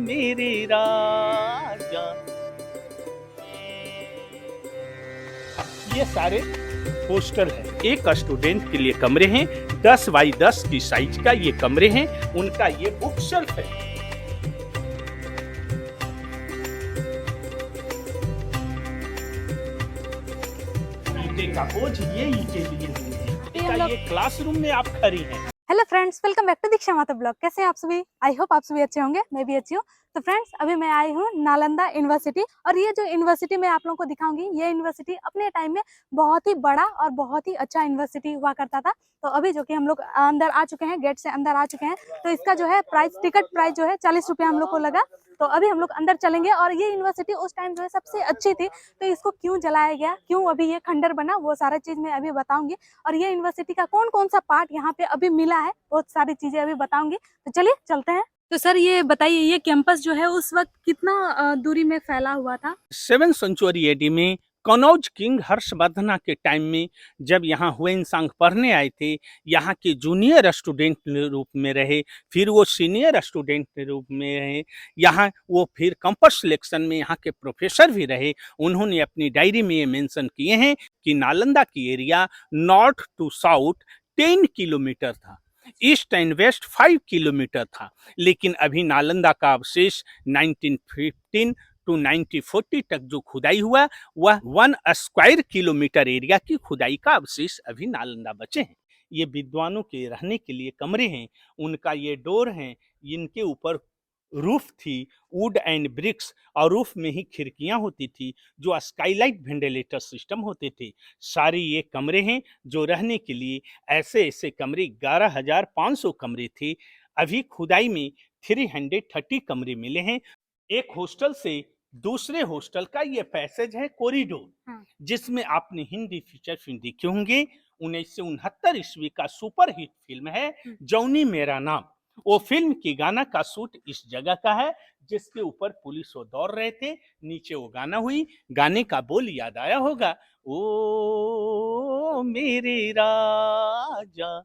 मेरे राजा। ये सारे हॉस्टल है। एक स्टूडेंट के लिए कमरे हैं, 10 बाई 10 की साइज का ये कमरे हैं। उनका ये बुक शेल्फ है। ईंटे का बोझ ये ईंटे लिए हुए हैं। ये क्लासरूम में आप खड़ी हैं। Hello friends, welcome back to Diksha Mata blog. कैसे हैं आप सभी? आई होप आप सभी अच्छे होंगे, मैं भी अच्छी हूँ। तो फ्रेंड्स, अभी मैं आई हूँ नालंदा यूनिवर्सिटी, और ये जो यूनिवर्सिटी मैं आप लोगों को दिखाऊंगी, ये यूनिवर्सिटी अपने टाइम में बहुत ही बड़ा और बहुत ही अच्छा यूनिवर्सिटी हुआ करता था। तो अभी जो कि हम लोग अंदर आ चुके हैं, गेट से अंदर आ चुके हैं, तो इसका जो है प्राइस, टिकट प्राइस जो है 40 रुपये हम लोग को लगा। तो अभी हम लोग अंदर चलेंगे, और ये यूनिवर्सिटी उस टाइम जो है सबसे अच्छी थी। तो इसको क्यों जलाया गया, क्यों अभी ये खंडर बना, वो सारा चीज मैं अभी बताऊंगी। और ये यूनिवर्सिटी का कौन कौन सा पार्ट यहाँ पे अभी मिला है, बहुत सारी चीजें अभी बताऊंगी। तो चलिए चलते हैं। तो सर, ये बताइए, ये कैंपस जो है उस वक्त कितना दूरी में फैला हुआ था? 7th सेंचुरी एडी में कनौज किंग हर्षवर्धना के टाइम में जब यहाँ हुएनसांग पढ़ने आए थे, यहाँ के जूनियर स्टूडेंट के रूप में रहे, फिर वो सीनियर स्टूडेंट के रूप में रहे, यहाँ वो फिर कैंपस सिलेक्शन में यहाँ के प्रोफेसर भी रहे। उन्होंने अपनी डायरी में ये मेंशन किए हैं कि नालंदा की area north to south 10 kilometre था, ईस्ट एंड वेस्ट 5 किलोमीटर था। लेकिन अभी नालंदा का अवशेष 1915 टू 1940 तक जो खुदाई हुआ, वह 1 स्क्वायर किलोमीटर एरिया की खुदाई का अवशेष अभी नालंदा बचे हैं। ये विद्वानों के रहने के लिए कमरे हैं। उनका ये डोर हैं, इनके ऊपर रूफ थी, वुड एंड ब्रिक्स, और रूफ में ही खिड़कियां होती थी जो स्काईलाइट वेंटिलेटर सिस्टम होते थे। सारे ये कमरे हैं जो रहने के लिए, ऐसे ऐसे कमरे 11,500 कमरे थे। अभी खुदाई में 330 कमरे मिले हैं। एक हॉस्टल से दूसरे हॉस्टल का ये पैसेज है कॉरिडोर, जिसमें आपने हिंदी फीचर फिल्म देखे होंगे। 1969 ईस्वी का सुपरहिट फिल्म है जौनी मेरा नाम। वो फिल्म की गाना का शूट इस जगह का है, जिसके ऊपर पुलिस वो दौड़ रहे थे, नीचे वो गाना हुई। गाने का बोल याद आया होगा, ओ मेरे राजा,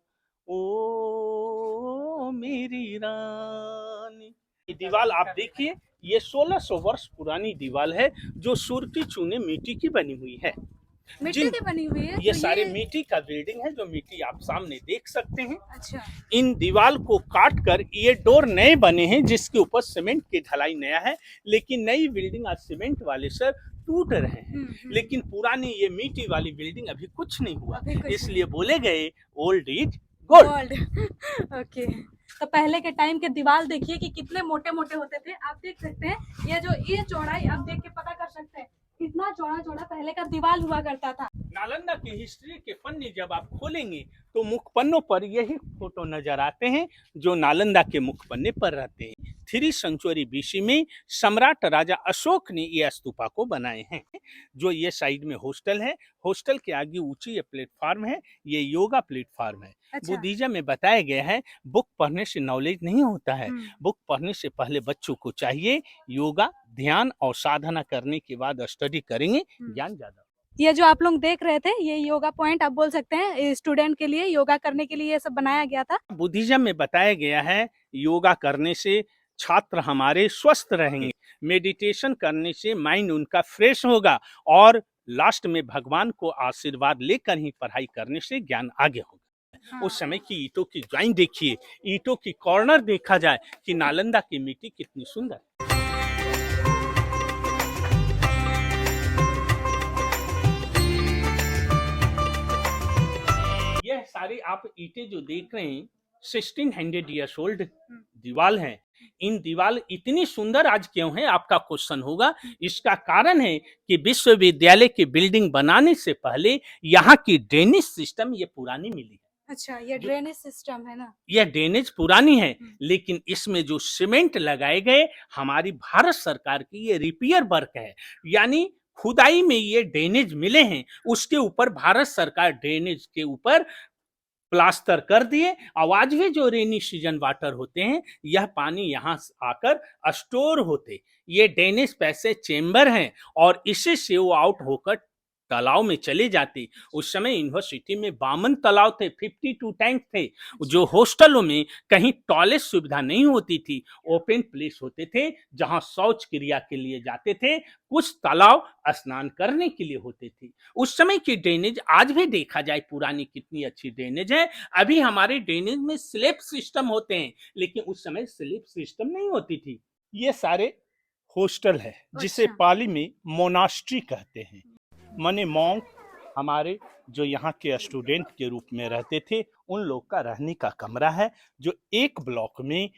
ओ मेरी रानी। ये दीवार आप देखिए, ये 1600 वर्ष पुरानी दीवार है जो सुरती चूने मिट्टी की बनी हुई है। मिट्टी की बनी हुई है? ये तो सारे मिट्टी का बिल्डिंग है, जो मिट्टी आप सामने देख सकते हैं। अच्छा। इन दीवार को काट कर ये डोर नए बने हैं, जिसके ऊपर सीमेंट की ढलाई नया है। लेकिन नई बिल्डिंग आज सीमेंट वाले सर टूट रहे हैं, लेकिन पुरानी ये मिट्टी वाली बिल्डिंग अभी कुछ नहीं हुआ, इसलिए बोले गए ओल्ड इज गोल्ड। ओके। तो पहले के टाइम के दीवार देखिए कि कितने मोटे मोटे होते थे, आप देख सकते हैं। ये चौड़ाई आप देख के पता कर सकते हैं कितना चौड़ा चौड़ा पहले का दीवार हुआ करता था। नालंदा की हिस्ट्री के पन्ने जब आप खोलेंगे तो मुख पन्नों पर यही फोटो नजर आते हैं जो नालंदा के मुख पन्ने पर रहते हैं। 3 सेंचुरी बीसी में सम्राट राजा अशोक ने ये स्तूपा को बनाए हैं। जो ये साइड में हॉस्टल है, हॉस्टल के आगे ऊंची ये प्लेटफॉर्म है, ये योगा प्लेटफॉर्म है। अच्छा। बुद्धिज्म में बताया गया है, बुक पढ़ने से नॉलेज नहीं होता है। बुक पढ़ने से पहले बच्चों को चाहिए योगा, ध्यान और साधना करने के बाद स्टडी करेंगे, ज्ञान ज्यादा। ये जो आप लोग देख रहे थे, ये योगा पॉइंट आप बोल सकते हैं, स्टूडेंट के लिए योगा करने के लिए ये सब बनाया गया था। बुद्धिज्म में बताया गया है योगा करने से छात्र हमारे स्वस्थ रहेंगे, मेडिटेशन करने से माइंड उनका फ्रेश होगा, और लास्ट में भगवान को आशीर्वाद लेकर ही पढ़ाई करने से ज्ञान आगे होगा। उस समय की ईंटों की ज्वाइन देखिए, ईंटों की कॉर्नर देखा जाए कि नालंदा की मिट्टी कितनी सुंदर। यह सारी आप ईंटें जो देख रहे हैं 1600 ईयर्स ओल्ड दीवार है। इन दीवार इतनी सुंदर आज क्यों है, आपका क्वेश्चन होगा। इसका कारण है कि विश्वविद्यालय की बिल्डिंग बनाने से पहले यहाँ की ड्रेनेज सिस्टम ये पुरानी मिली है। अच्छा, ये ड्रेनेज सिस्टम है ना? यह ड्रेनेज पुरानी है, लेकिन इसमें जो सीमेंट लगाए गए हमारी भारत सरकार की ये रिपेयर वर्क है। यानी खुदाई में ये ड्रेनेज मिले हैं, उसके ऊपर भारत सरकार ड्रेनेज के ऊपर प्लास्टर कर दिए। आज भी जो रेनी सीजन वाटर होते हैं, यह पानी यहाँ आकर स्टोर होते। ये ड्रेनेज पैसे चेंबर हैं, और इसी से वो आउट होकर तालाब में चले जाते। उस समय यूनिवर्सिटी में 52 तालाब थे, 52 टैंक थे। जो हॉस्टलों में कहीं टॉयलेट सुविधा नहीं होती थी, ओपन प्लेस होते थे जहां शौच क्रिया के लिए जाते थे। कुछ तालाब स्नान करने के लिए होते थे। उस समय की ड्रेनेज आज भी देखा जाए पुरानी कितनी अच्छी ड्रेनेज है। अभी हमारे ड्रेनेज में स्लैब सिस्टम होते हैं, लेकिन उस समय स्लैब सिस्टम नहीं होती थी। ये सारे हॉस्टल है जिसे अच्छा। पाली में मोनास्ट्री कहते हैं। माने मॉन्क हमारे जो यहाँ के स्टूडेंट के रूप में रहते थे, उन लोग का रहने का कमरा है। जो एक ब्लॉक में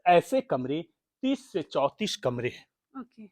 ऐसे कमरे 30 से 34 कमरे हैं। ओके।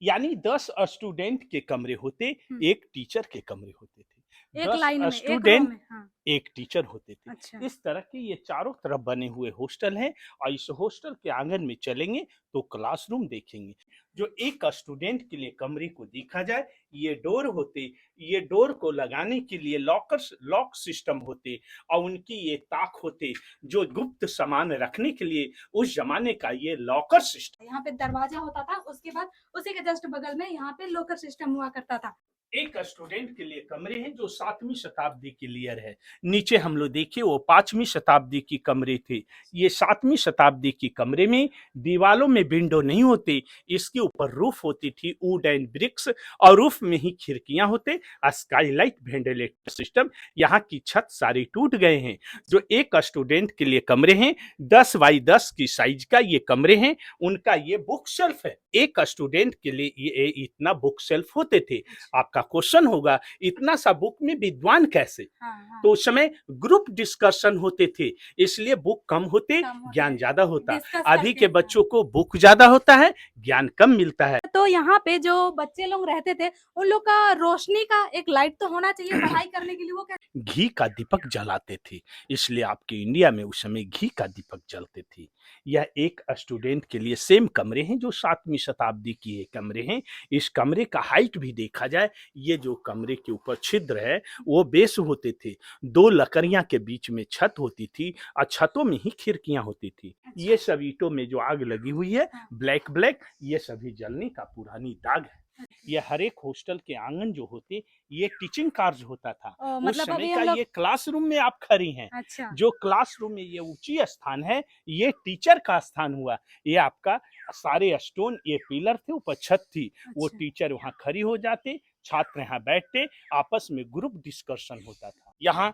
यानी 10 स्टूडेंट के कमरे होते, एक टीचर के कमरे होते थे। एक 10 लाइन में, एक रो स्टूडेंट में। हाँ। एक टीचर होते थे। अच्छा। इस तरह के ये चारों तरफ बने हुए हॉस्टल हैं। और इस हॉस्टल के आंगन में चलेंगे तो क्लासरूम देखेंगे। जो एक स्टूडेंट के लिए कमरे को देखा जाए, ये डोर होते, ये डोर को लगाने के लिए लॉक सिस्टम होते और उनकी ये ताक होते जो गुप्त सामान रखने के लिए उस जमाने का ये लॉकर सिस्टम। यहाँ पे दरवाजा होता था, उसके बाद उसी के जस्ट बगल में यहाँ पे लॉकर सिस्टम हुआ करता था। एक स्टूडेंट के लिए कमरे हैं जो 7वीं शताब्दी के लिए है। नीचे हम लोग देखिए वो 5वीं शताब्दी की कमरे थे। ये 7वीं शताब्दी की कमरे में दीवालों में विंडो नहीं होती, इसके ऊपर रूफ होती थी वुड एंड ब्रिक्स, और रूफ में ही खिड़कियां होते, स्काईलाइट वेंटिलेटर सिस्टम। यहाँ की छत सारी टूट गए हैं। जो एक स्टूडेंट के लिए कमरे हैं 10 बाई 10 की साइज का ये कमरे हैं। उनका ये बुक शेल्फ है। एक स्टूडेंट के लिए ये इतना बुक शेल्फ होते थे। आपका क्वेश्चन होगा इतना सा बुक में विद्वान कैसे? हाँ। तो उस समय ग्रुप डिस्कशन होते थे, इसलिए बुक कम होते, ज्ञान ज्यादा होता। डिस्कस अभी करके। के बच्चों को बुक ज्यादा होता है, ज्ञान कम मिलता है। तो यहाँ पे जो बच्चे लोग रहते थे, उन लोग का रोशनी का एक लाइट तो होना चाहिए पढ़ाई करने के लिए। वो घी का दीपक जलाते थे, इसलिए आपके इंडिया में उस समय घी का दीपक जलते थे। यह एक स्टूडेंट के लिए सेम कमरे हैं जो 7वीं शताब्दी की ये कमरे हैं। इस कमरे का हाइट भी देखा जाए, ये जो कमरे के ऊपर छिद्र है वो बेस होते थे। 2 लकड़ियां के बीच में छत होती थी और छतों में ही खिड़कियां होती थी। ये सब ईंटों में जो आग लगी हुई है ब्लैक ब्लैक, ये सभी जलने का पुरानी दाग है। ये हर एक हॉस्टल के आंगन जो होते, ये टीचिंग कार्य होता था। उस मतलब समय अभी का हम लोग। ये क्लासरूम में आप खड़ी हैं। अच्छा। जो क्लासरूम में ये ऊंची स्थान है, ये टीचर का स्थान हुआ। ये आपका सारे स्टोन, ये पिलर थे, ऊपर छत थी। वो अच्छा। टीचर वहां खड़ी हो जाते, छात्र यहाँ बैठते, आपस में ग्रुप डिस्कशन होता था। यहाँ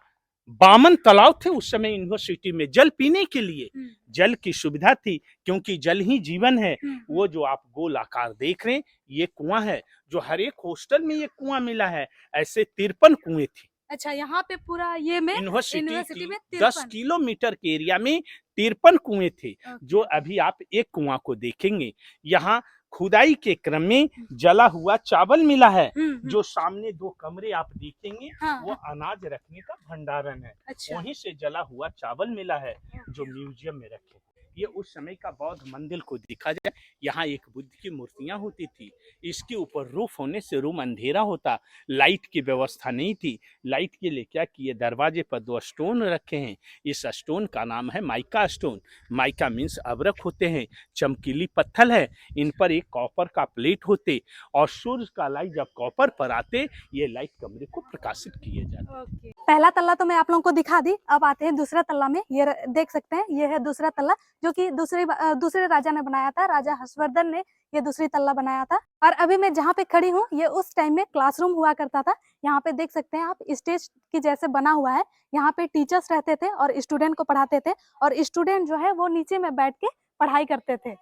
52 तालाब थे उस समय यूनिवर्सिटी में। जल पीने के लिए जल की सुविधा थी, क्योंकि जल ही जीवन है। वो जो आप गोल आकार देख रहे हैं, ये कुआं है। जो हर एक हॉस्टल में ये कुआं मिला है। ऐसे 53 कुएं थे। अच्छा, यहाँ पे पूरा ये में यूनिवर्सिटी में 10 53। किलोमीटर के एरिया में 53 कुएं थे। जो अभी आप एक कुआं को देखेंगे। यहाँ खुदाई के क्रम में जला हुआ चावल मिला है। जो सामने 2 कमरे आप देखेंगे, वो अनाज रखने का भंडारण है। अच्छा। वहीं से जला हुआ चावल मिला है जो म्यूजियम में रखे। ये उस समय का बौद्ध मंदिर को देखा जाए, यहाँ एक बुद्ध की मूर्तियां होती थी। इसके ऊपर रूफ होने से रूम अंधेरा होता, लाइट की व्यवस्था नहीं थी। लाइट के लिए क्या किए, दरवाजे पर 2 स्टोन रखे हैं। इस स्टोन का नाम है माइका स्टोन। माइका मीन्स अबरक होते हैं, चमकीली पत्थर है। इन पर एक कॉपर का प्लेट होते, और सूर्य का लाइट जब कॉपर पर आते, ये लाइट कमरे को प्रकाशित किए जाते। पहला तल्ला तो मैं आप लोगों को दिखा दी। अब आते हैं दूसरा तल्ला में। ये देख सकते हैं, ये है दूसरा तल्ला, जो कि दूसरे राजा ने बनाया था। राजा हर्षवर्धन ने ये दूसरी तल्ला बनाया था। और अभी मैं जहाँ पे खड़ी हूँ, ये उस टाइम में क्लासरूम हुआ करता था। यहाँ पे देख सकते हैं आप, स्टेज की जैसे बना हुआ है। यहाँ पे टीचर्स रहते थे और स्टूडेंट को पढ़ाते थे, और स्टूडेंट जो है वो नीचे में बैठ के पढ़ाई करते थे।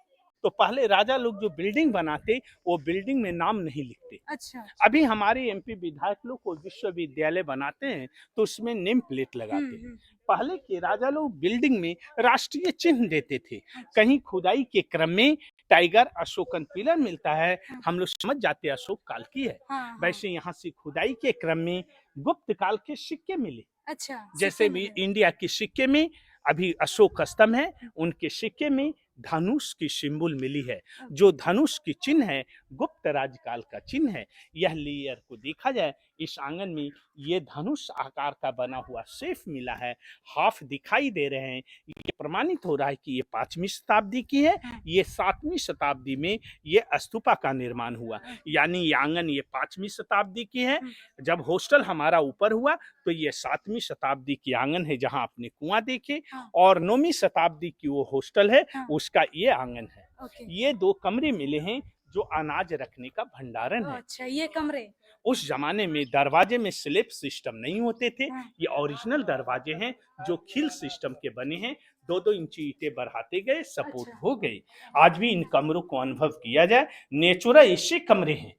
तो पहले राजा लोग जो बिल्डिंग बनाते, वो बिल्डिंग में नाम नहीं लिखते। अच्छा। अभी हमारे एमपी विधायक लोग को विश्वविद्यालय बनाते हैं तो उसमें नेम प्लेट लगाते हैं। पहले के राजा लोग बिल्डिंग में राष्ट्रीय चिन्ह देते थे। कहीं खुदाई के क्रम में टाइगर अशोकन पिलर मिलता है, हम लोग समझ जाते अशोक काल की है। वैसे यहाँ से खुदाई के क्रम में गुप्त काल के सिक्के मिले। अच्छा। जैसे भी इंडिया के सिक्के में अभी अशोक स्तंभ है, उनके सिक्के में धनुष की सिंबल मिली है। जो धनुष की चिन्ह है, गुप्त राजकाल का चिन्ह है। यह लेयर को देखा जाए, इस आंगन में ये धनुष आकार का बना हुआ सेफ मिला है। हाफ दिखाई दे रहे हैं, ये प्रमाणित हो रहा है कि ये 5वीं शताब्दी की है। हाँ। ये 7वीं शताब्दी में ये स्तूपा का निर्माण हुआ, यानी ये आंगन ये 5वीं शताब्दी की है। जब हॉस्टल हमारा ऊपर हुआ तो ये 7वीं शताब्दी की आंगन है जहाँ आपने कुआं देखे, हाँ। और 9वीं शताब्दी की वो हॉस्टल है, हाँ। उसका ये आंगन है। ओके। ये 2 कमरे मिले हैं जो अनाज रखने का भंडारण है। अच्छा, ये कमरे। उस जमाने में दरवाजे में स्लैब सिस्टम नहीं होते थे, हाँ। ये ओरिजिनल दरवाजे हैं जो खिल सिस्टम के बने हैं। 2-2 इंची ईंटें बढ़ाते गए, सपोर्ट अच्छा। हो गए। आज भी इन कमरों को अनुभव किया जाए। नेचुरल एसी कमरे हैं,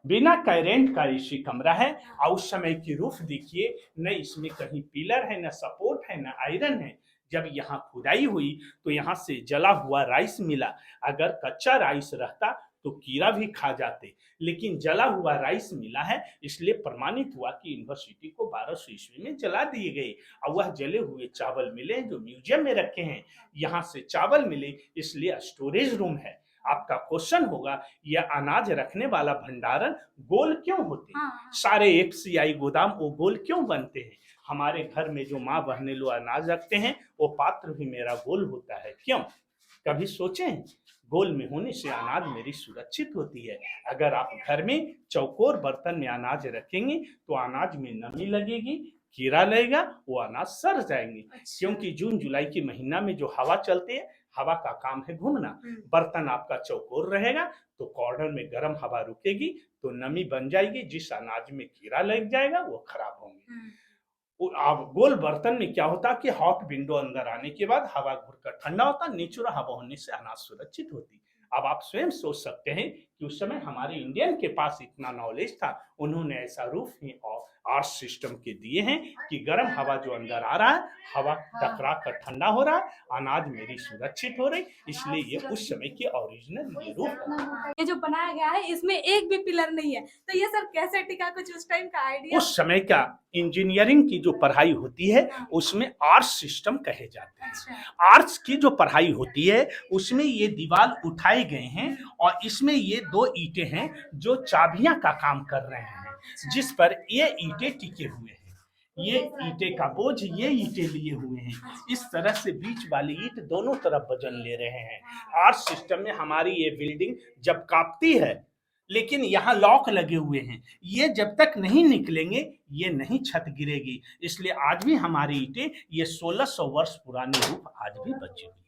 बिना कैरेंट का एसी कमरा है। और उस समय की रूफ देखिए, न इसमें कहीं पिलर है, न सपोर्ट है, न आयरन है। जब यहाँ खुदाई हुई तो यहाँ से जला हुआ राइस मिला। अगर कच्चा राइस रहता तो कीड़ा भी खा जाते, लेकिन जला हुआ राइस मिला है, इसलिए प्रमाणित हुआ कि यूनिवर्सिटी को 1200 ईस्वी में जला दिए गए। और वह जले हुए चावल मिले जो म्यूजियम में रखे हैं। यहाँ से चावल मिले, इसलिए स्टोरेज रूम है। आपका क्वेश्चन होगा, यह अनाज रखने वाला भंडारण गोल क्यों होते हैं? हाँ। सारे एफसीआई गोदाम वो गोल क्यों बनते हैं? हमारे घर में जो माँ बहनें लोग अनाज रखते हैं, वो पात्र भी मेरा गोल होता है। क्यों? कभी सोचें? गोल में होने से अनाज मेरी सुरक्षित होती है। अगर आप घर में चौकोर बर्तन में अनाज रखेंगे तो अनाज में नमी लगेगी, कीड़ा लगेगा, वो अनाज सड़ जाएंगे। अच्छा। क्योंकि जून जुलाई के महीना में जो हवा चलती है, हवा का काम है घूमना। बर्तन आपका चौकोर रहेगा तो कॉर्नर में गर्म हवा रुकेगी तो नमी बन जाएगी, जिस अनाज में कीड़ा लग जाएगा वो खराब होंगे। अब गोल बर्तन में क्या होता है कि हॉट विंडो अंदर आने के बाद हवा घुरकर ठंडा होता, नेचुरल हवा होने से अनाज सुरक्षित होती। अब आप स्वयं सोच सकते हैं कि उस समय हमारे इंडियन के पास इतना नॉलेज था, उन्होंने ऐसा रूफ ही और आर्च सिस्टम के दिए हैं कि गर्म हवा जो अंदर आ रहा है, हवा टकरा कर ठंडा हो रहा है, अनाज मेरी सुरक्षित हो रही। इसलिए ये उस समय के ओरिजिनल ये रूफ है। ये जो बनाया गया है इसमें एक भी पिलर नहीं है, तो ये सर कैसे टिका, कुछ उस टाइम का आइडिया? उस समय का इंजीनियरिंग की जो पढ़ाई होती है उसमें आर्च सिस्टम कहे जाते हैं। अच्छा। आर्च की जो पढ़ाई होती है उसमें ये दीवार उठाए गए हैं और इसमें ये 2 ईंटें हैं जो चाबियां का काम कर रहे हैं, जिस पर ये ईंटें टिके हुए हैं। ये ईंटें का बोझ ये ईंटें लिए हुए हैं। इस तरह से बीच वाली ईंट दोनों तरफ वजन ले रहे हैं। आर्च सिस्टम में हमारी ये बिल्डिंग जब कांपती है, लेकिन यहाँ लॉक लगे हुए हैं, ये जब तक नहीं निकलेंगे ये नहीं छत गिरेगी। इसलिए आज भी हमारी ईंटें, ये 1600 वर्ष पुरानी रूफ आज भी बची हुई है।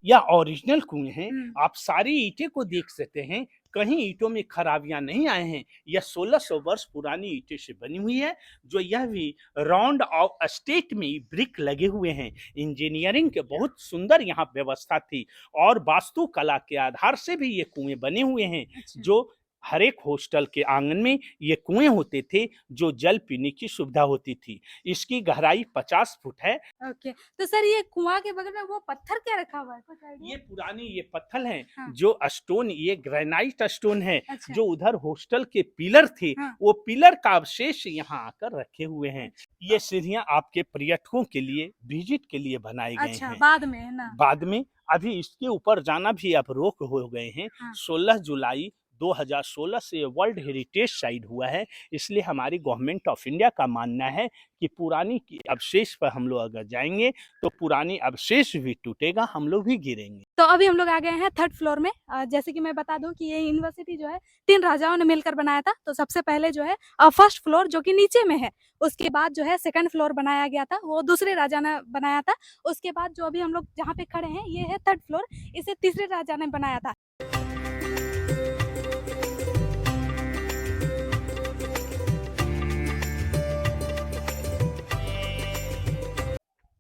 या ओरिजिनल कुएं हैं। आप सारी ईंटें को देख सकते हैं, कहीं ईंटों में खराबियां नहीं आए हैं। यह 1600 वर्ष पुरानी ईंटें से बनी हुई है, जो यह भी राउंड ऑफ स्टेट में ब्रिक लगे हुए हैं। इंजीनियरिंग के बहुत सुंदर यहाँ व्यवस्था थी और वास्तुकला के आधार से भी ये कुएं बने हुए हैं। जो हर एक हॉस्टल के आंगन में ये कुएं होते थे जो जल पीने की सुविधा होती थी। इसकी गहराई 50 फुट है। ओके, तो सर ये कुआं के बगल में वो पत्थर क्या रखा हुआ है, कुछ आइडिया? ये पुरानी ये पत्थर हैं। हाँ। जो स्टोन, ये ग्रेनाइट स्टोन है। अच्छा। जो उधर हॉस्टल के पिलर थे, हाँ। वो पिलर का अवशेष यहाँ आकर रखे हुए हैं। ये सीढ़ियां आपके पर्यटकों के लिए विजिट के लिए बनाए गए अच्छा, हैं। बाद में है ना? बाद में अभी इसके ऊपर जाना भी अब रोक हो गए हैं। हाँ। 16 जुलाई 2016 से वर्ल्ड हेरिटेज साइट हुआ है। इसलिए हमारी गवर्नमेंट ऑफ इंडिया का मानना है कि पुरानी की अवशेष पर हम लोग अगर जाएंगे तो पुरानी अवशेष भी टूटेगा, हम लोग भी गिरेंगे। तो अभी हम लोग आ गए हैं 3rd फ्लोर में। जैसे कि मैं बता दूं कि ये यूनिवर्सिटी जो है 3 राजाओं ने मिलकर बनाया था। तो सबसे पहले जो है 1st फ्लोर जो कि नीचे में है, उसके बाद जो है 2nd फ्लोर बनाया गया था, वो दूसरे राजा ने बनाया था। उसके बाद जो अभी हम लोग जहाँ पे खड़े हैं ये है 3rd फ्लोर, इसे तीसरे राजा ने बनाया था।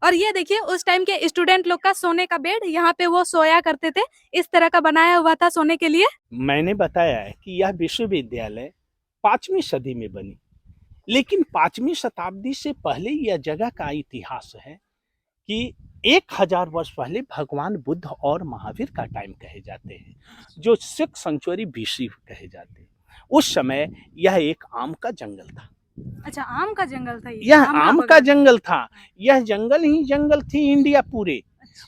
और ये देखिए उस टाइम के स्टूडेंट लोग का सोने का बेड, यहाँ पे वो सोया करते थे, इस तरह का बनाया हुआ था सोने के लिए। मैंने बताया है कि यह विश्वविद्यालय 5वीं सदी में बनी, लेकिन 5वीं शताब्दी से पहले यह जगह का इतिहास है कि 1000 वर्ष पहले भगवान बुद्ध और महावीर का टाइम कहे जाते हैं, जो 6th सेंचुरी BC कहे जाते हैं। उस समय यह एक आम का जंगल था। अच्छा, आम का जंगल था ये? यह आम का जंगल था। यह जंगल ही जंगल थी इंडिया पूरे।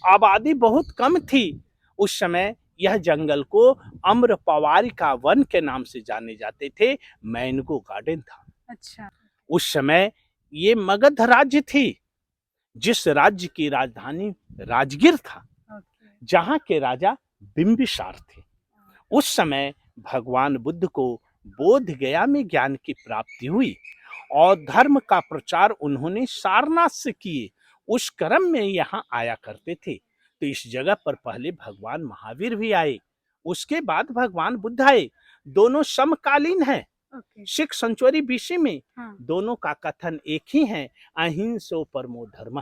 आबादी बहुत कम थी उस समय। यह जंगल को अम्रपवार का वन के नाम से जाने जाते थे। मैंगो गार्डन था। अच्छा। उस समय ये मगध राज्य थी, जिस राज्य की राजधानी राजगीर था, जहां के राजा बिंबिसार थे। उस समय भगवान बुद्ध को बोध गया में ज्ञान की प्राप्ति हुई और धर्म का प्रचार उन्होंने सारनाथ से किए। उस क्रम में यहाँ आया करते थे। तो इस जगह पर पहले भगवान महावीर भी आए, उसके बाद भगवान बुद्ध आए। दोनों समकालीन हैं। सिख सेंचुरी बीसी में दोनों का कथन एक ही है, अहिंसो परमो धर्म।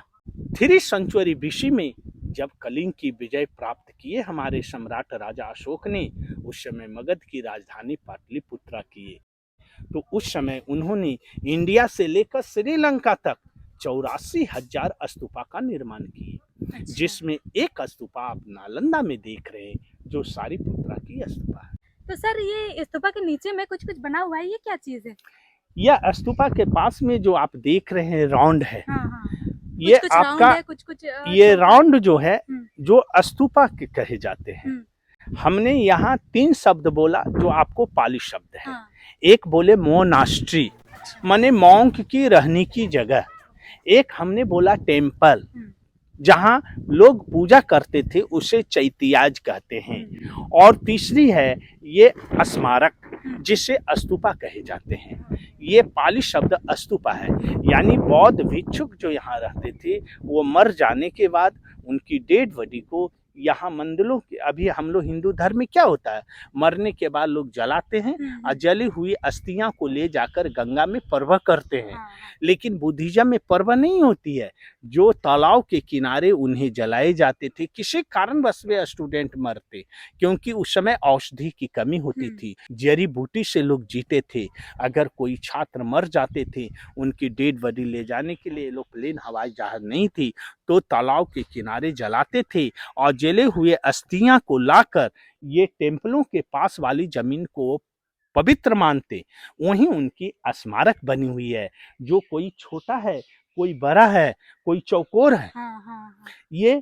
3 सेंचुरी बीसी में जब कलिंग की विजय प्राप्त किए हमारे सम्राट राजा अशोक ने, उस समय मगध की राजधानी पाटलिपुत्रा किए। तो उस समय उन्होंने इंडिया से लेकर श्रीलंका तक 84,000 स्तूपा का निर्माण किए, जिसमें एक स्तूपा आप नालंदा में देख रहे हैं, जो सारीपुत्रा की स्तूपा है। तो सर ये स्तूपा के नीचे में कुछ कुछ बना हुआ है, ये क्या चीज है? यह स्तूपा के पास में जो आप देख रहे हैं राउंड है। ये कुछ आपका है, कुछ ये राउंड जो है, जो स्तूपा के कहे जाते हैं। हमने यहाँ 3 शब्द बोला जो आपको पाली शब्द है। एक बोले मोनास्ट्री, माने मॉन्क की रहने की जगह। एक हमने बोला टेम्पल, जहाँ लोग पूजा करते थे, उसे चैतियाज कहते हैं। और तीसरी है ये स्मारक, जिसे स्तूपा कहे जाते हैं। ये पाली शब्द स्तूपा है, यानी बौद्ध भिक्षुक जो यहाँ रहते थे, वो मर जाने के बाद उनकी डेड बॉडी को यहाँ मंदिरों के, अभी हम लोग हिंदू धर्म में क्या होता है, मरने के बाद लोग जलाते हैं और जली हुई अस्थियां को ले जाकर गंगा में परवा करते हैं। लेकिन बुद्धिज्म में परवा नहीं होती है, जो तालाब के किनारे उन्हें जलाए जाते थे। किसी कारणवश वे स्टूडेंट मरते, क्योंकि उस समय औषधि की कमी होती थी, जड़ी बूटी से लोग जीते थे। अगर कोई छात्र मर जाते थे, उनकी डेड बॉडी ले जाने के लिए लोग प्लेन हवाई जहाज नहीं थी, तो तालाब के किनारे जलाते थे और जले हुए अस्थियां को लाकर ये टेम्पलों के पास वाली जमीन को पवित्र मानते। वहीं उनकी स्मारक बनी हुई है, जो कोई छोटा है, कोई बड़ा है, कोई चौकोर है। ये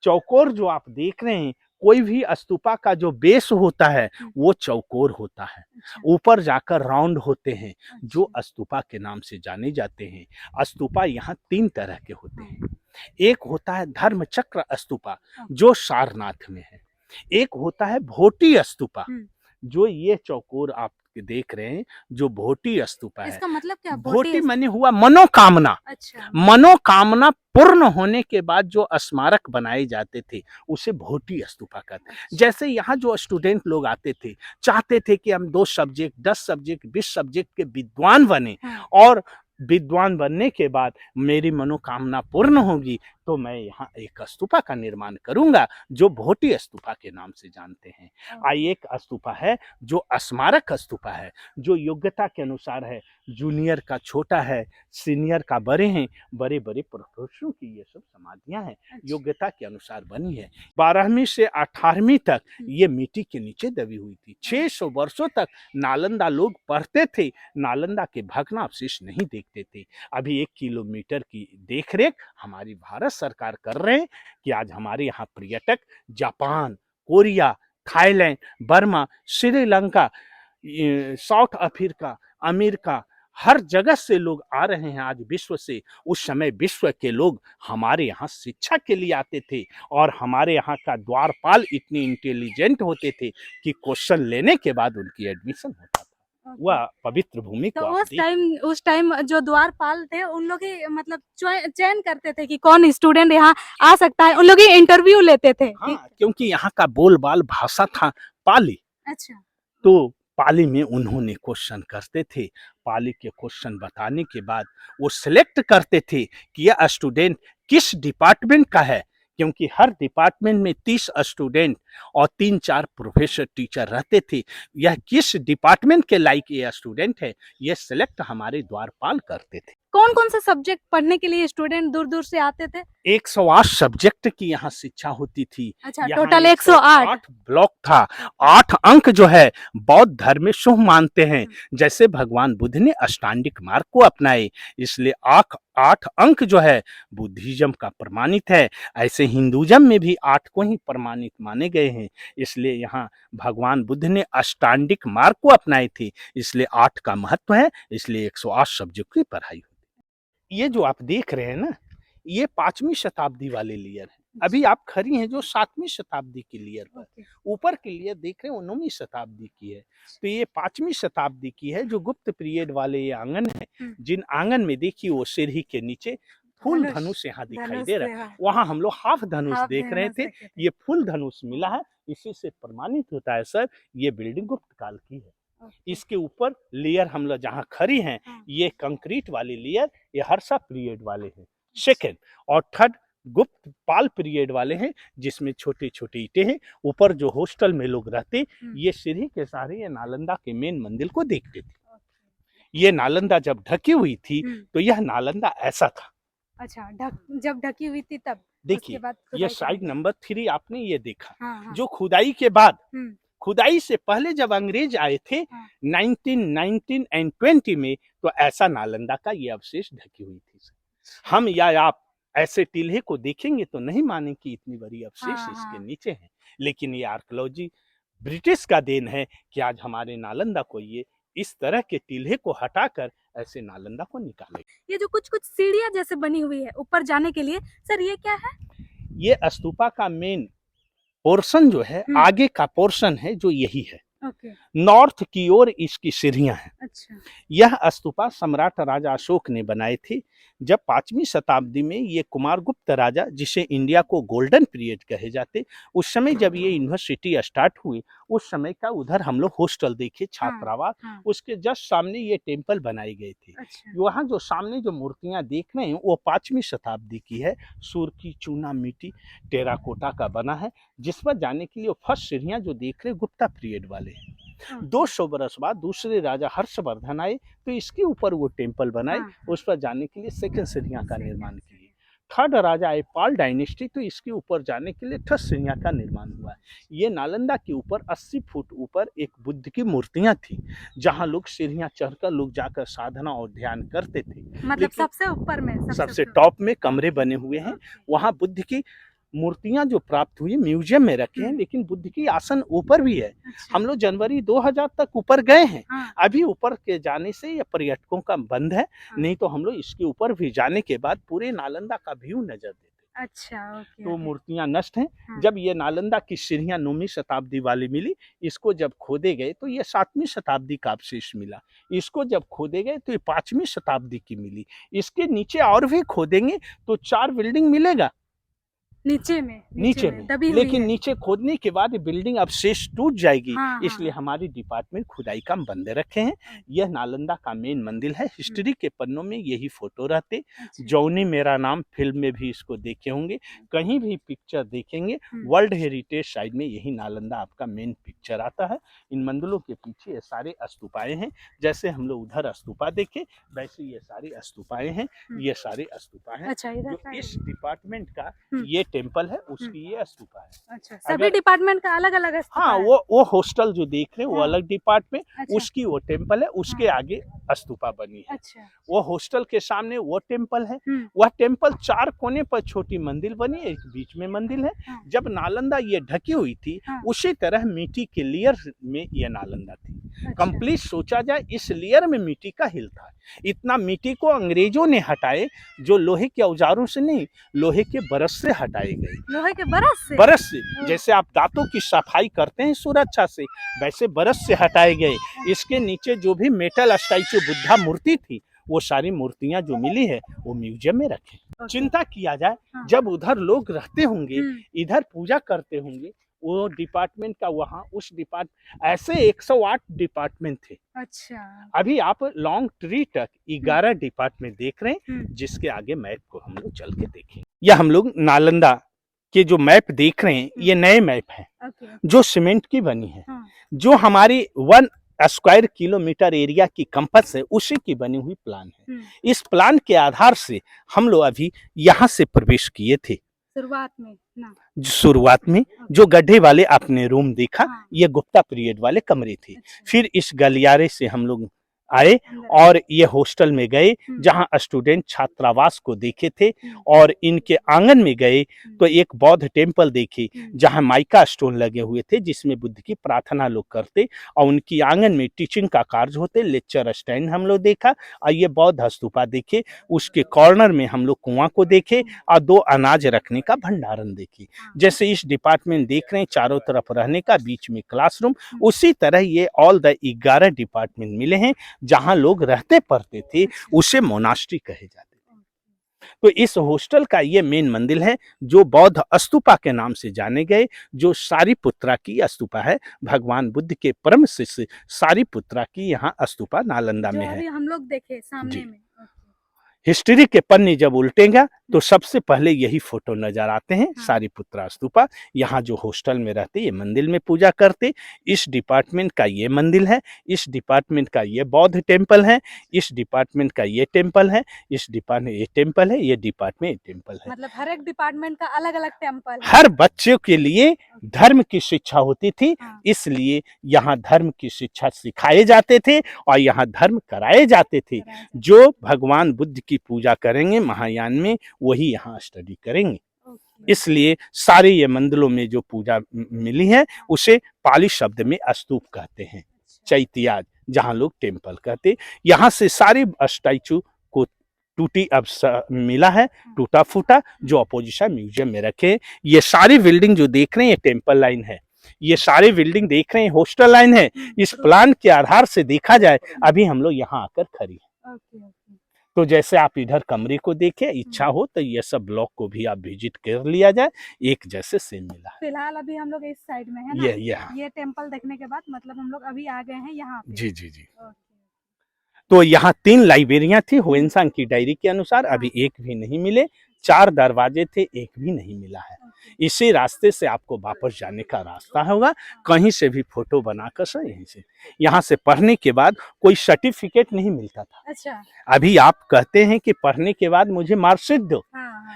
चौकोर जो आप देख रहे हैं, कोई भी स्तूपा का जो बेस होता है वो चौकोर होता है, ऊपर जाकर राउंड होते हैं, जो स्तूपा के नाम से जाने जाते हैं। स्तूपा यहाँ 3 तरह के होते हैं। एक होता है धर्मचक्र स्तूपा, जो सारनाथ में है। एक होता है भोटी स्तूपा, जो ये चौकोर आप देख रहे हैं, जो भोटी स्तूपा है। इसका मतलब क्या? भोटी माने हुआ मनोकामना। मनोकामना पूर्ण होने के बाद जो स्मारक बनाए जाते थे, उसे भोटी स्तूपा कहते हैं। जैसे यहाँ जो स्टूडेंट लोग आते थे, चाहते थे कि हम 2 सब्जेक्ट, 10 सब्जेक्ट, 20 सब्जेक्ट के विद्वान बने, और विद्वान बनने के बाद मेरी मनोकामना पूर्ण होगी, तो मैं यहाँ एक स्तूपा का निर्माण करूंगा, जो भोटी स्तूपा के नाम से जानते हैं। एक स्तूपा है जो स्मारक स्तूपा है, जो योग्यता के अनुसार है। जूनियर का छोटा है, सीनियर का बड़े हैं, बड़े बड़े प्रोफेसरों की ये सब समाधियां हैं, योग्यता के अनुसार बनी है। 12वीं से 18वीं तक ये मिट्टी के नीचे दबी हुई थी। 600 वर्षों तक नालंदा लोग पढ़ते थे, नालंदा के भग्नावशेष नहीं देखते थे। अभी 1 किलोमीटर की देखरेख हमारी भारत सरकार कर रहे हैं कि आज हमारे यहाँ पर्यटक Japan, Korea, Thailand, Burma, Sri Lanka, South Africa, America, हर जगह से लोग आ रहे हैं आज विश्व से। उस समय विश्व के लोग हमारे यहाँ शिक्षा के लिए आते थे, और हमारे यहाँ का द्वारपाल इतने इंटेलिजेंट होते थे कि क्वेश्चन लेने के बाद उनकी एडमिशन होता था। वह पवित्र भूमि को तो उस टाइम जो द्वारपाल थे, उन लोग ही मतलब चयन करते थे कि कौन स्टूडेंट यहाँ आ सकता है, उन लोग ही इंटरव्यू लेते थे। क्योंकि यहाँ का बोलबाल भाषा था पाली। तो पाली में उन्होंने क्वेश्चन करते थे। पाली के क्वेश्चन बताने के बाद वो सिलेक्ट करते थे कि यह स्टूडेंट किस डिपार्टमेंट का है, क्योंकि हर डिपार्टमेंट में 30 स्टूडेंट और 3-4 प्रोफेसर टीचर रहते थे। यह किस डिपार्टमेंट के लायक ये स्टूडेंट है, ये सिलेक्ट हमारे द्वारपाल करते थे। कौन कौन से सब्जेक्ट पढ़ने के लिए स्टूडेंट दूर दूर से आते थे? 108 सब्जेक्ट की यहाँ शिक्षा होती थी। अच्छा, यहाँ टोटल 108। ब्लॉक था। 8 अंक जो है बौद्ध धर्म में शुभ मानते हैं। जैसे भगवान बुद्ध ने अष्टांगिक मार्ग को अपनाए, इसलिए 8 अंक जो है बुद्धिज्म का प्रमाणित है। ऐसे हिंदुइज्म में भी 8 को ही प्रमाणित माने गए हैं। इसलिए यहाँ भगवान बुद्ध ने अष्टांगिक मार्ग को अपनाए थे, इसलिए 8 का महत्व है। इसलिए 108 सब्जेक्ट की पढ़ाई होती है। ये जो आप देख रहे हैं ना, ये 5वीं शताब्दी वाले लेयर है। अभी आप खड़ी हैं जो 7वीं शताब्दी की लेयर पर। ऊपर की लेयर देख रहे हैं वो 9वीं शताब्दी की है। तो ये 5वीं शताब्दी की है जो गुप्त पीरियड वाले ये आंगन है। जिन आंगन में देखिए वो सीढ़ी के नीचे फूल धनुष यहाँ दिखाई दे रहा है। वहां हम लोग हाफ धनुष देख रहे थे, ये फूल धनुष मिला है। इसी से प्रमाणित होता है सर ये बिल्डिंग गुप्त काल की है। इसके ऊपर लेयर हम लोग जहाँ खड़ी हैं, ये कंक्रीट वाली लेयर ये हर्षा पीरियड वाले हैं सेकेंड, और थर्ड गुप्त पाल पीरियड वाले हैं जिसमें छोटे छोटे ईंटें हैं। ऊपर जो हॉस्टल में लोग रहते, ये सीढ़ी के सहारे ये नालंदा के मेन मंदिर को देखते थे। ये नालंदा जब ढकी हुई थी तो यह नालंदा ऐसा था। अच्छा, जब ढकी हुई थी तब देखिए ये साइड नंबर 3 आपने ये देखा। हाँ। जो खुदाई के बाद, खुदाई से पहले जब अंग्रेज आए थे 1919 एंड 20 में, तो ऐसा नालंदा का ये अवशेष ढकी हुई थी। हम या आप ऐसे टीले को देखेंगे तो नहीं माने कि इतनी बड़ी अवशेष इसके नीचे है। लेकिन ये आर्कियोलॉजी ब्रिटिश का देन है कि आज हमारे नालंदा को ये इस तरह के टीले को हटाकर ऐसे नालंदा को निकाले। ये जो कुछ सीढ़ियां जैसे बनी हुई है ऊपर जाने के लिए, सर ये क्या है? ये स्तूपा का मेन पोर्शन जो है, आगे का पोर्शन है जो यही है। नॉर्थ की ओर इसकी सीढ़ियां हैं। अच्छा। यह स्तूपा सम्राट राजा अशोक ने बनाए थे। जब 5वीं शताब्दी में ये कुमारगुप्त राजा, जिसे इंडिया को गोल्डन पीरियड कहे जाते, उस समय जब ये यूनिवर्सिटी स्टार्ट हुई, उस समय का उधर हम लोग हॉस्टल देखे, छात्रावास, उसके जस्ट सामने ये टेम्पल बनाए गए थे। अच्छा। वहाँ जो सामने जो मूर्तियां देख रहे हैं वो 5वीं शताब्दी की है। सूर की चूना मिट्टी टेराकोटा का बना है, जिस पर जाने के लिए फर्स्ट सीढ़ियां जो देख रहे गुप्ता पीरियड वाले हैं। 200 बरस बाद दूसरे राजा हर्षवर्धन आए तो इसके ऊपर वो टेम्पल बनाए। उस पर जाने के लिए सेकंड सीढ़ियां का निर्माण किए। थर्ड राजा आए पाल डायनेस्टी, तो इसके ऊपर जाने के लिए थर्ड सीढ़ियां का निर्माण हुआ। ये नालंदा के ऊपर 80 फुट ऊपर एक बुद्ध की मूर्तियां थी, जहां लोग सीढ़ियां चढ़कर लोग जाकर साधना और ध्यान करते थे। मतलब सबसे ऊपर में, सबसे टॉप में कमरे बने हुए हैं। वहां बुद्ध की मूर्तियां जो प्राप्त हुई म्यूजियम में रखे हैं, लेकिन बुद्ध की आसन ऊपर भी है। हम लोग जनवरी 2000 तक ऊपर गए हैं। अभी ऊपर के जाने से ये पर्यटकों का बंद है, नहीं तो हम लोग इसके ऊपर भी जाने के बाद पूरे नालंदा का व्यू नजर देते। अच्छा, ओके। तो मूर्तियां नष्ट हैं। जब ये नालंदा की सीढ़ियां 9वीं शताब्दी वाली मिली, इसको जब खोदे गए तो ये 7वीं शताब्दी का अवशेष मिला। इसको जब खोदे गए तो ये 5वीं शताब्दी की मिली। इसके नीचे और भी खोदेंगे तो 4 बिल्डिंग मिलेगा नीचे में लेकिन नीचे खोदने के बाद बिल्डिंग अवशेष टूट जाएगी। इसलिए हमारी डिपार्टमेंट खुदाई काम बंद रखे हैं। यह नालंदा का मेन मंदिर है। हिस्ट्री के पन्नों में यही फोटो रहते। जौनी मेरा नाम फिल्म में भी इसको देखे होंगे, कहीं भी पिक्चर देखेंगे वर्ल्ड हेरिटेज साइट में यही नालंदा आपका मेन पिक्चर आता है। इन मंदिरों के पीछे ये सारे स्तूपाएं हैं। जैसे हम लोग उधर स्तूपा देखे, वैसे ये सारे स्तूपाएं हैं। ये सारे स्तूपा हैं। जो इस डिपार्टमेंट का ये टेम्पल है, उसकी ये स्तूपा है। अच्छा, सभी डिपार्टमेंट का अलग अलग स्तूपा है। वो हॉस्टल जो देख रहे हैं वो अलग डिपार्टमेंट। अच्छा। उसकी वो टेम्पल है, उसके आगे स्तूपा बनी है। अच्छा। वो हॉस्टल के सामने वो टेम्पल है। वह टेम्पल 4 कोने पर छोटी मंदिर बनी, एक बीच में मंदिर है। जब नालंदा ये ढकी हुई थी, उसी तरह मिट्टी के लेयर में ये नालंदा थी। कंप्लीट सोचा जाए इस लेयर में मिट्टी का हिल था। इतना मिट्टी को अंग्रेजों ने हटाए, जो लोहे के औजारों से नहीं, लोहे के ब्रश से हटाए गए। लोहे के ब्रश से जैसे आप दांतों की सफाई करते हैं सुरक्षा से, वैसे ब्रश से हटाए गए। इसके नीचे जो भी मेटल स्टैचू बुद्धा मूर्ति थी, वो सारी मूर्तियां जो मिली है वो म्यूजियम में रखे। चिंता किया जाए, जब उधर लोग रहते होंगे, इधर पूजा करते होंगे, वो डिपार्टमेंट का वहाँ उस डिपार्टमेंट ऐसे 108 डिपार्टमेंट थे। अच्छा। अभी आप लॉन्ग ट्री तक 11 डिपार्टमेंट देख रहे हैं, जिसके आगे मैप को हम लोग चल के देखें। या हम लोग नालंदा के जो मैप देख रहे हैं, ये नए मैप हैं जो सीमेंट की बनी है। जो हमारी 1 स्क्वायर किलोमीटर एरिया की कंपास है, उसी की बनी हुई प्लान है। इस प्लान के आधार से हम लोग अभी यहाँ से प्रवेश किए थे। शुरुआत में ना, शुरुआत में जो गड्ढे वाले आपने रूम देखा, हाँ। ये गुप्ता पीरियड वाले कमरे थे। अच्छा। फिर इस गलियारे से हम लोग आए और ये हॉस्टल में गए, जहां स्टूडेंट छात्रावास को देखे थे, और इनके आंगन में गए तो एक बौद्ध टेम्पल देखे, जहां माइका स्टोन लगे हुए थे, जिसमें बुद्ध की प्रार्थना लोग करते, और उनकी आंगन में टीचिंग का कार्य होते। लेक्चर स्टैंड हम लोग देखा, और ये बौद्ध स्तूपा देखे। उसके कॉर्नर में हम लोग कुआं को देखे, और 2 अनाज रखने का भंडारण देखे। जैसे इस डिपार्टमेंट देख रहे हैं, चारों तरफ रहने का, बीच में क्लासरूम, उसी तरह ये ऑल द 11 डिपार्टमेंट मिले हैं जहां लोग रहते पढ़ते थे, उसे मोनास्ट्री कहे जाते थे। तो इस हॉस्टल का ये मेन मंदिर है, जो बौद्ध स्तूपा के नाम से जाने गए, जो सारिपुत्रा की स्तूपा है। भगवान बुद्ध के परम शिष्य सारिपुत्रा की यहाँ स्तूपा नालंदा में है। अभी हम लोग देखे सामने में। हिस्ट्री के पन्ने जब उल्टेगा तो सबसे पहले यही फोटो नजर आते हैं, सारिपुत्रा स्तूपा। यहाँ जो हॉस्टल में रहते, ये मंदिर में पूजा करते। इस डिपार्टमेंट का ये मंदिर है, इस डिपार्टमेंट का ये बौद्ध टेम्पल है, इस डिपार्टमेंट का ये टेम्पल है, इस डिपार्टमेंट ये टेम्पल है, ये डिपार्टमेंट टेम्पल है। मतलब हर एक डिपार्टमेंट का अलग अलग टेम्पल है। हर बच्चों के लिए धर्म की शिक्षा होती थी, इसलिए यहाँ धर्म की शिक्षा सिखाए जाते थे और यहाँ धर्म कराए जाते थे। जो भगवान बुद्ध की पूजा करेंगे महायान में, वही यहाँ स्टडी करेंगे। इसलिए सारे ये मंदिरों में जो पूजा मिली है, उसे पाली शब्द में स्तूप कहते हैं, चैत्याज, जहाँ लोग टेम्पल कहते। यहाँ से सारे स्टैचू को टूटी अब मिला है, टूटा फूटा, जो अपोजिशन म्यूजियम में रखे। ये सारी बिल्डिंग जो देख रहे हैं, ये टेम्पल लाइन है। ये सारे बिल्डिंग देख रहे हैं, हॉस्टल लाइन है। इस प्लान के आधार से देखा जाए, अभी हम लोग यहाँ आकर खड़ी हैं। तो जैसे आप इधर कमरे को देखें, इच्छा हो तो ये सब ब्लॉक को भी आप विजिट कर लिया जाए, एक जैसे सेम मिला है। फिलहाल अभी हम लोग इस साइड में है ना? ये टेम्पल देखने के बाद मतलब हम लोग अभी आ गए हैं यहाँ पे। जी जी जी। तो यहाँ 3 लाइब्रेरियां थी हुएनसांग की डायरी के अनुसार, अभी एक भी नहीं मिले। 4 दरवाजे थे, एक भी नहीं मिला है। इसी रास्ते से आपको वापस जाने का रास्ता होगा, कहीं से भी फोटो बनाकर से यहीं से। यहाँ से पढ़ने के बाद कोई सर्टिफिकेट नहीं मिलता था। अच्छा। अभी आप कहते हैं कि पढ़ने के बाद मुझे मार्कशीट दो,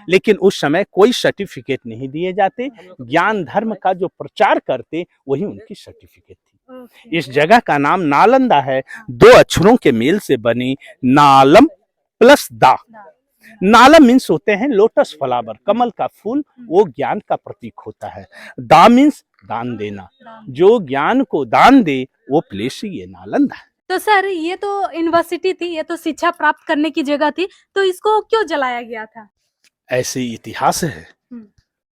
लेकिन उस समय कोई सर्टिफिकेट नहीं दिए जाते। ज्ञान धर्म का जो प्रचार करते, वही उनकी सर्टिफिकेट थी। इस जगह का नाम नालंदा है, 2 अक्षरों के मेल से बनी, नालम प्लस दा। नालम मीन्स होते हैं लोटस फ्लावर, कमल का फूल, वो ज्ञान का प्रतीक होता है। दा मीन्स दान देना, जो ज्ञान को दान दे, वो प्लेस ही ये नालंदा है। तो सर, ये तो यूनिवर्सिटी थी, ये तो शिक्षा प्राप्त करने की जगह थी, तो इसको क्यों जलाया गया था? ऐसे इतिहास है।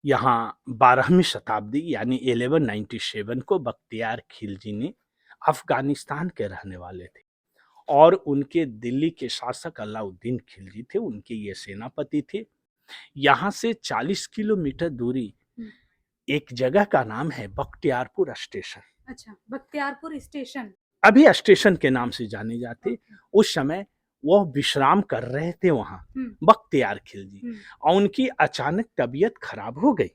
यहाँ 12वीं शताब्दी यानी 1197 को बख्तियार खिलजी ने, अफगानिस्तान के रहने वाले थे और उनके दिल्ली के शासक अलाउद्दीन खिलजी थे, उनके ये सेनापति थे। यहाँ से 40 किलोमीटर दूरी एक जगह का नाम है बख्तियारपुर स्टेशन। अच्छा, बख्तियारपुर स्टेशन अभी स्टेशन के नाम से जाने जाते। उस समय वो विश्राम कर रहे थे वहाँ, बख्तियार खिलजी, और उनकी अचानक तबीयत खराब हो गई।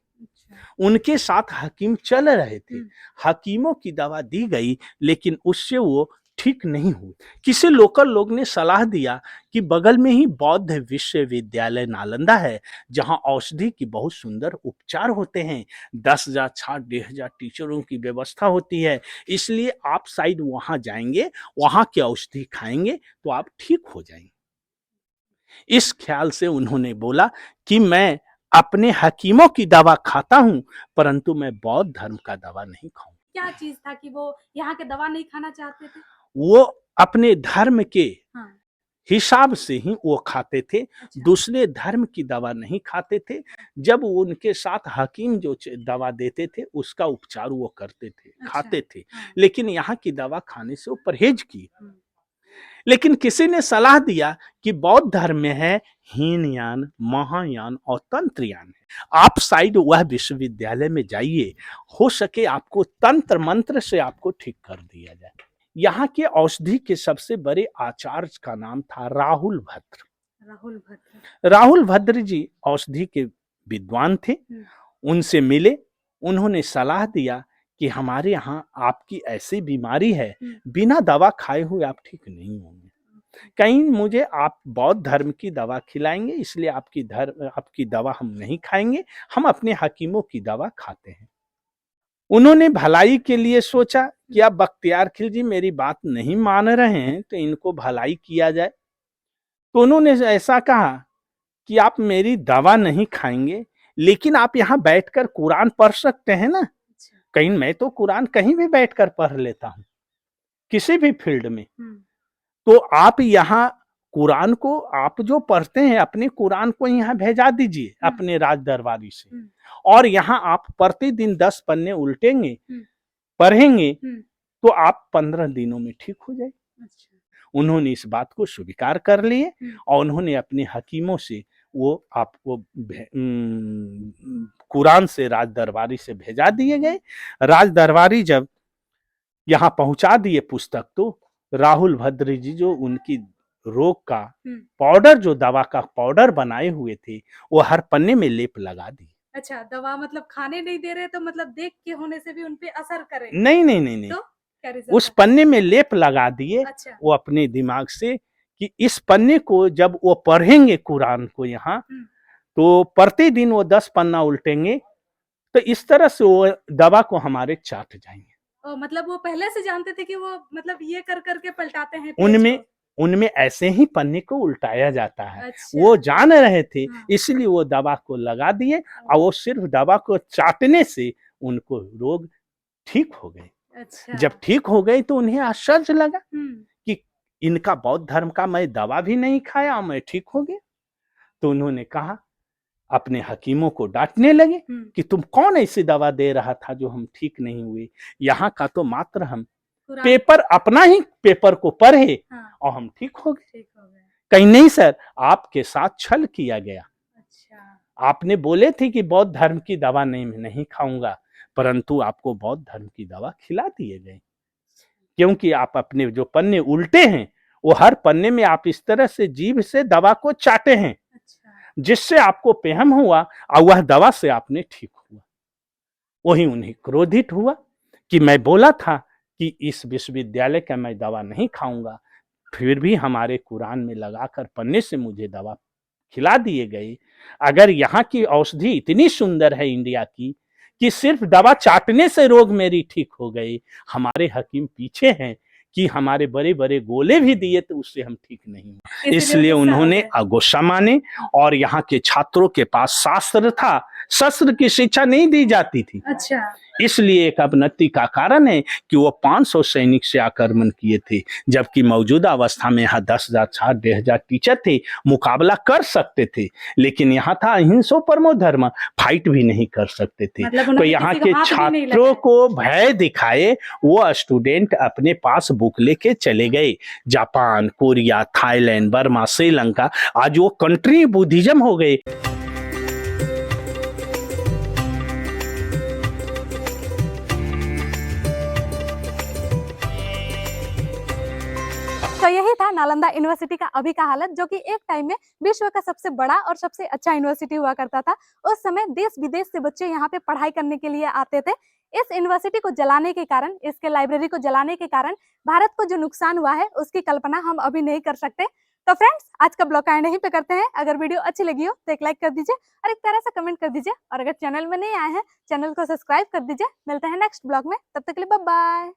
उनके साथ हकीम चल रहे थे, हकीमों की दवा दी गई, लेकिन उससे वो ठीक नहीं हुई। किसी लोकल लोग ने सलाह दिया कि बगल में ही बौद्ध विश्वविद्यालय नालंदा है, जहां औषधि की बहुत सुंदर उपचार होते हैं। 10,000 1,500 टीचरों की व्यवस्था होती है, इसलिए आप शायद वहां जाएंगे, वहां की औषधि खाएंगे तो आप ठीक हो जाएंगे। इस ख्याल से उन्होंने बोला कि मैं अपने हकीमों की दवा खाता हूं, परंतु मैं बौद्ध धर्म का दवा नहीं खाऊंगा। क्या चीज था कि वो यहाँ के दवा नहीं खाना चाहते थे? वो अपने धर्म के हिसाब से ही वो खाते थे। अच्छा। दूसरे धर्म की दवा नहीं खाते थे। जब उनके साथ हकीम जो दवा देते थे, उसका उपचार वो करते थे। अच्छा। खाते थे। लेकिन यहाँ की दवा खाने से वो परहेज की। लेकिन किसी ने सलाह दिया कि बौद्ध धर्म में है हीनयान, महायान और तंत्रयान है। आप शायद वह विश्वविद्यालय में जाइए, हो सके आपको तंत्र मंत्र से आपको ठीक कर दिया जाए। यहाँ के औषधि के सबसे बड़े आचार्य का नाम था राहुल भद्र। राहुल भद्र जी औषधि के विद्वान थे। उनसे मिले, उन्होंने सलाह दिया कि हमारे यहाँ आपकी ऐसी बीमारी है, बिना दवा खाए हुए आप ठीक नहीं होंगे। कहीं मुझे आप बौद्ध धर्म की दवा खिलाएंगे, इसलिए आपकी दवा हम नहीं खाएंगे, हम अपने हकीमों की दवा खाते हैं। उन्होंने भलाई के लिए सोचा कि अब बख्तियार खिलजी मेरी बात नहीं मान रहे हैं तो इनको भलाई किया जाए। तो उन्होंने ऐसा कहा कि आप मेरी दवा नहीं खाएंगे, लेकिन आप यहाँ बैठकर कुरान पढ़ सकते हैं ना। कहीं मैं तो कुरान कहीं भी बैठकर पढ़ लेता हूँ, किसी भी फील्ड में। तो आप यहाँ कुरान को, आप जो पढ़ते हैं अपने कुरान को यहाँ भेजा दीजिए अपने राज दरबारी से, और यहाँ आप प्रतिदिन 10 पन्ने उल्टेंगे, पढ़ेंगे, तो आप 15 दिनों में ठीक हो जाए। उन्होंने इस बात को स्वीकार कर लिए और उन्होंने अपने हकीमों से वो आपको कुरान से राज दरबारी से भेजा दिए गए। राज दरबारी जब यहाँ पहुंचा दिए पुस्तक, तो राहुल भद्र जी जो उनकी रोग का पाउडर, जो दवा का पाउडर बनाए हुए थे, वो हर पन्ने में लेप लगा दी। अच्छा, दवा मतलब खाने नहीं दे रहे तो मतलब देख के होने से भी उनपे असर करे? नहीं। तो उस पन्ने में लेप लगा दिए। अच्छा। वो अपने दिमाग से कि इस पन्ने को जब वो पढ़ेंगे कुरान को यहाँ, तो प्रतिदिन वो 10 पन्ना उल्टेंगे, तो इस तरह से वो दवा को हमारे चाट जाएंगे। मतलब वो पहले से जानते थे कि वो मतलब ये कर करके पलटाते हैं? उनमें ऐसे ही पन्ने को उल्टाया जाता है। अच्छा। वो जान रहे थे, इसलिए वो दवा को लगा दिए और वो सिर्फ दवा को चाटने से उनको रोग ठीक हो गए। अच्छा। जब ठीक हो गए तो उन्हें आश्चर्य लगा कि इनका बौद्ध धर्म का मैं दवा भी नहीं खाया और मैं ठीक हो गया। तो उन्होंने कहा, अपने हकीमों को डांटने लगे कि तुम कौन ऐसी दवा दे रहा था जो हम ठीक नहीं हुए। यहाँ का तो मात्र हम पेपर, अपना ही पेपर को पढ़े और हम ठीक हो गए। कहीं नहीं सर, आपके साथ छल किया गया। अच्छा। आपने बोले थे कि बौद्ध धर्म की दवा नहीं खाऊंगा, परंतु आपको बौद्ध धर्म की दवा खिला दिए गए, क्योंकि आप अपने जो पन्ने उल्टे हैं, वो हर पन्ने में आप इस तरह से जीभ से दवा को चाटे हैं, जिससे आपको पेहम हुआ और वह दवा से आपने ठीक हुआ। वही उन्हें क्रोधित हुआ कि मैं बोला था कि इस विश्वविद्यालय का मैं दवा नहीं खाऊंगा, फिर भी हमारे कुरान में लगाकर पन्ने से मुझे दवा खिला दिए गए। अगर यहाँ की औषधि इतनी सुंदर है इंडिया की कि सिर्फ दवा चाटने से रोग मेरी ठीक हो गए, हमारे हकीम पीछे हैं कि हमारे बड़े बड़े गोले भी दिए तो उससे हम ठीक नहीं हुए। इसलिए उन्होंने गुस्सा माने, और यहाँ के छात्रों के पास शास्त्र था, शस्त्र की शिक्षा नहीं दी जाती थी। अच्छा। इसलिए एक अवनति का कारण है कि वो 500 सैनिक से आक्रमण किए थे, जबकि मौजूदा अवस्था में यहाँ 10,000 1,500 टीचर थे, मुकाबला कर सकते थे, लेकिन यहाँ था अहिंसो परमो धर्म, फाइट भी नहीं कर सकते थे। तो यहाँ के छात्रों को भय दिखाए वो स्टूडेंट अपने पास बुक लेके चले गए। Japan, Korea, Thailand, Burma, Sri Lanka, आज वो कंट्री बुद्धिज्म हो गए। तो यही था नालंदा यूनिवर्सिटी का अभी का हालत, जो कि एक टाइम में विश्व का सबसे बड़ा और सबसे अच्छा यूनिवर्सिटी हुआ करता था। उस समय देश विदेश से बच्चे यहाँ पे पढ़ाई करने के लिए आते थे। इस यूनिवर्सिटी को जलाने के कारण, इसके लाइब्रेरी को जलाने के कारण भारत को जो नुकसान हुआ है उसकी कल्पना हम अभी नहीं कर सकते। तो फ्रेंड्स, आज का ब्लॉग यहीं पे करते हैं। अगर वीडियो अच्छी लगी हो तो एक लाइक कर दीजिए और एक प्यारा सा कमेंट कर दीजिए, और अगर चैनल में नहीं आए हैं चैनल को सब्सक्राइब कर दीजिए। मिलते हैं नेक्स्ट ब्लॉग में, तब तक के लिए बाय बाय।